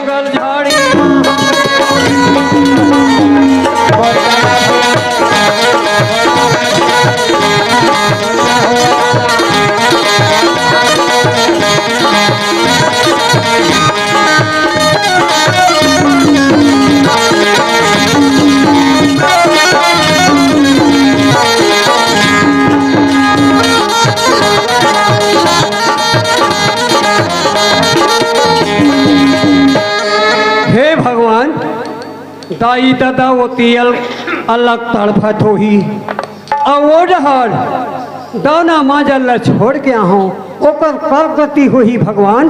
जंगल झाड़ी हे भगवान दाई दादा वो तियल अलग तड़फत हो ही और वो डहर दाना माजल छोड़ के आहो ओकर कर गति हो ही भगवान।